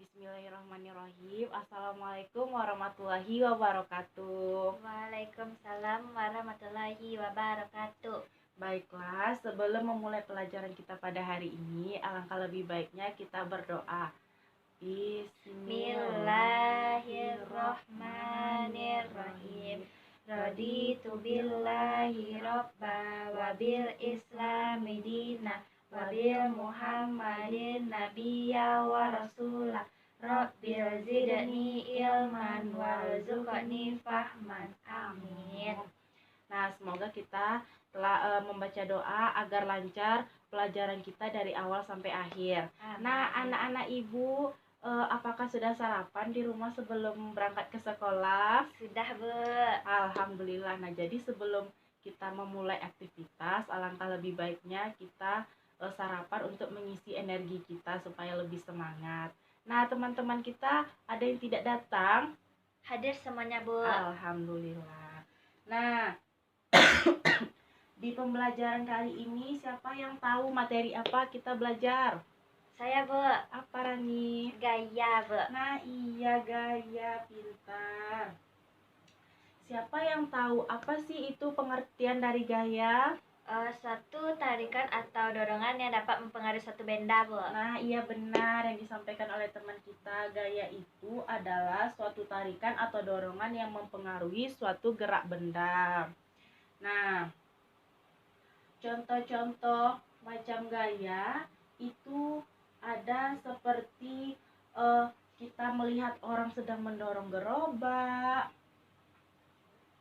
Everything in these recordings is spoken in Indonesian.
Bismillahirrahmanirrahim. Assalamualaikum warahmatullahi wabarakatuh. Waalaikumsalam warahmatullahi wabarakatuh. Baiklah, sebelum memulai pelajaran kita pada hari ini, alangkah lebih baiknya kita berdoa. Bismillahirrahmanirrahim. Raditu billahi robba wa bil islami dina wa bil muhammadin nabiyya wa rasulah. Rabbil zidni ilman warzuqni fahman. Amin. Nah, semoga kita telah membaca doa agar lancar pelajaran kita dari awal sampai akhir. Amin. Nah, anak-anak ibu, apakah sudah sarapan di rumah sebelum berangkat ke sekolah? Sudah, Bu. Alhamdulillah. Nah, jadi sebelum kita memulai aktivitas, alangkah lebih baiknya kita sarapan untuk mengisi energi kita supaya lebih semangat. Nah, teman-teman kita ada yang tidak datang? Hadir semuanya, Bu. Alhamdulillah. Nah, di pembelajaran kali ini siapa yang tahu materi apa kita belajar? Saya, Bu. Apa, Rani? Gaya, Bu. Nah, iya, gaya, pintar. Siapa yang tahu apa sih itu pengertian dari gaya? Suatu tarikan atau dorongan yang dapat mempengaruhi suatu benda, Bu. Nah, iya benar yang disampaikan oleh teman kita. Gaya itu adalah suatu tarikan atau dorongan yang mempengaruhi suatu gerak benda. Nah, contoh-contoh macam gaya itu ada seperti kita melihat orang sedang mendorong gerobak.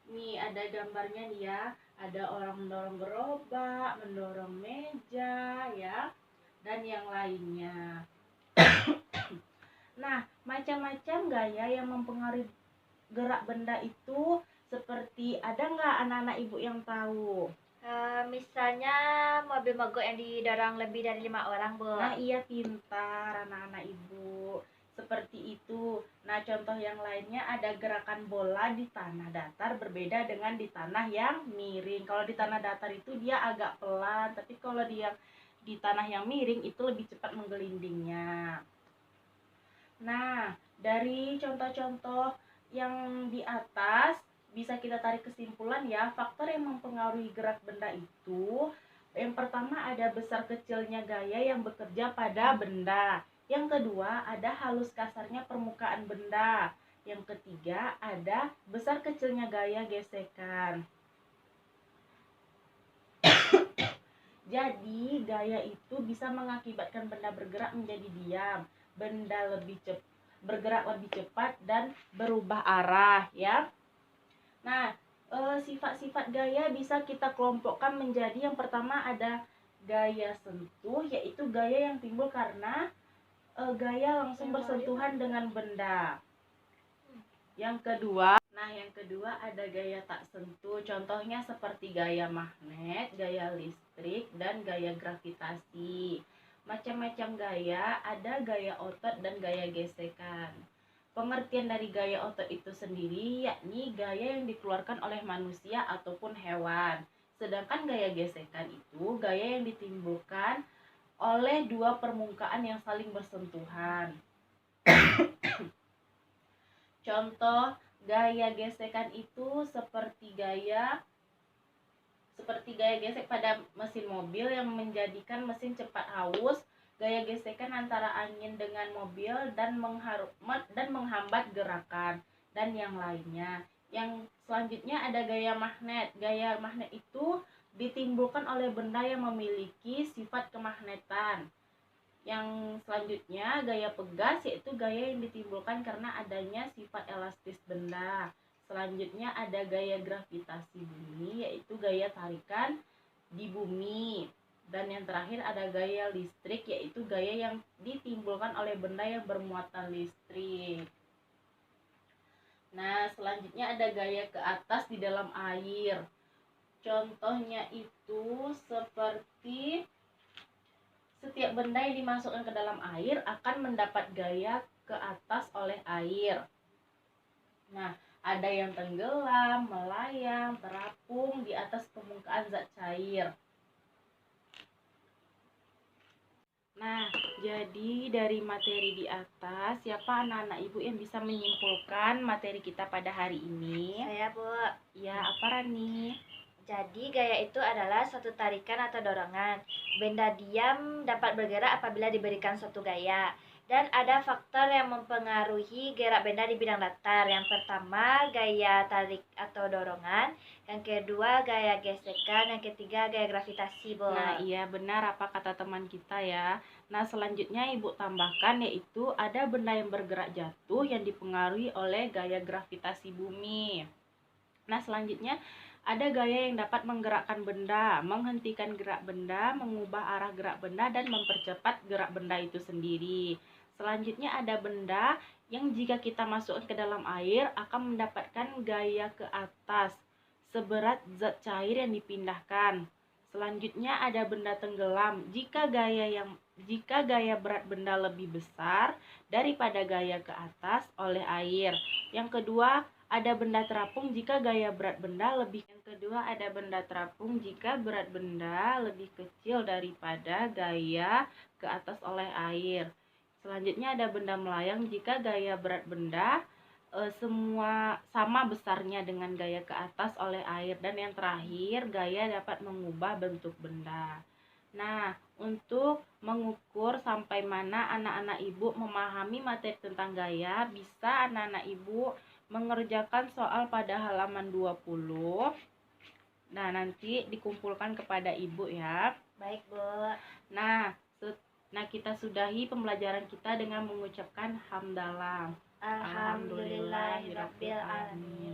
Nih ada gambarnya nih ya, ada orang mendorong gerobak, mendorong meja ya, dan yang lainnya. Nah, macam-macam gaya yang mempengaruhi gerak benda itu seperti ada nggak anak-anak ibu yang tahu? Misalnya mobil mogok yang didorong lebih dari 5 orang, Bu. Nah, iya pintar anak-anak ibu. Seperti itu. Nah, contoh yang lainnya ada gerakan bola di tanah datar berbeda dengan di tanah yang miring. Kalau di tanah datar itu dia agak pelan, tapi kalau dia di tanah yang miring itu lebih cepat menggelindingnya. Nah, dari contoh-contoh yang di atas bisa kita tarik kesimpulan ya, faktor yang mempengaruhi gerak benda itu yang pertama ada besar kecilnya gaya yang bekerja pada benda. Yang kedua ada halus kasarnya permukaan benda. Yang ketiga ada besar kecilnya gaya gesekan. Jadi gaya itu bisa mengakibatkan benda bergerak menjadi diam, benda bergerak lebih cepat dan berubah arah ya. Nah, sifat-sifat gaya bisa kita kelompokkan menjadi yang pertama ada gaya sentuh, yaitu gaya yang timbul karena gaya langsung bersentuhan dengan benda. Yang kedua ada gaya tak sentuh, contohnya seperti gaya magnet, gaya listrik, dan gaya gravitasi. Macam-macam gaya, ada gaya otot dan gaya gesekan. Pengertian dari gaya otot itu sendiri yakni gaya yang dikeluarkan oleh manusia ataupun hewan. Sedangkan gaya gesekan itu gaya yang ditimbulkan oleh dua permukaan yang saling bersentuhan. Contoh gaya gesekan itu seperti gaya gesek pada mesin mobil yang menjadikan mesin cepat haus. Gaya gesekan antara angin dengan mobil dan menghambat gerakan dan yang lainnya. Yang selanjutnya ada gaya magnet. Gaya magnet itu ditimbulkan oleh benda yang memiliki sifat kemagnetan. Yang selanjutnya gaya pegas, yaitu gaya yang ditimbulkan karena adanya sifat elastis benda. Selanjutnya ada gaya gravitasi bumi, yaitu gaya tarikan di bumi. Dan yang terakhir ada gaya listrik, yaitu gaya yang ditimbulkan oleh benda yang bermuatan listrik. Nah, selanjutnya ada gaya ke atas di dalam air. Contohnya itu seperti setiap benda yang dimasukkan ke dalam air akan mendapat gaya ke atas oleh air. Nah, ada yang tenggelam, melayang, terapung di atas permukaan zat cair. Nah, jadi dari materi di atas, siapa anak-anak ibu yang bisa menyimpulkan materi kita pada hari ini? Saya, Bu. Ya, apa Rani? Jadi gaya itu adalah suatu tarikan atau dorongan. Benda diam dapat bergerak apabila diberikan suatu gaya. Dan ada faktor yang mempengaruhi gerak benda di bidang datar. Yang pertama, gaya tarik atau dorongan. Yang kedua, gaya gesekan. Yang ketiga, gaya gravitasi, Bu. Nah, iya benar apa kata teman kita ya. Nah, selanjutnya ibu tambahkan yaitu ada benda yang bergerak jatuh yang dipengaruhi oleh gaya gravitasi bumi. Nah, selanjutnya ada gaya yang dapat menggerakkan benda, menghentikan gerak benda, mengubah arah gerak benda, dan mempercepat gerak benda itu sendiri. Selanjutnya ada benda yang jika kita masukkan ke dalam air akan mendapatkan gaya ke atas seberat zat cair yang dipindahkan. Selanjutnya ada benda tenggelam. Jika gaya berat benda lebih besar daripada gaya ke atas oleh air. Yang kedua, ada benda terapung jika gaya berat benda lebih. Yang kedua, ada benda terapung jika berat benda lebih kecil daripada gaya ke atas oleh air. Selanjutnya ada benda melayang jika gaya berat benda semua sama besarnya dengan gaya ke atas oleh air. Dan yang terakhir, gaya dapat mengubah bentuk benda. Nah, untuk mengukur sampai mana anak-anak ibu memahami materi tentang gaya, bisa anak-anak ibu mengerjakan soal pada halaman 20. Nah, nanti dikumpulkan kepada ibu ya. Baik, Bu. Nah, kita sudahi pembelajaran kita dengan mengucapkan hamdalah. Alhamdulillahirabbil alamin.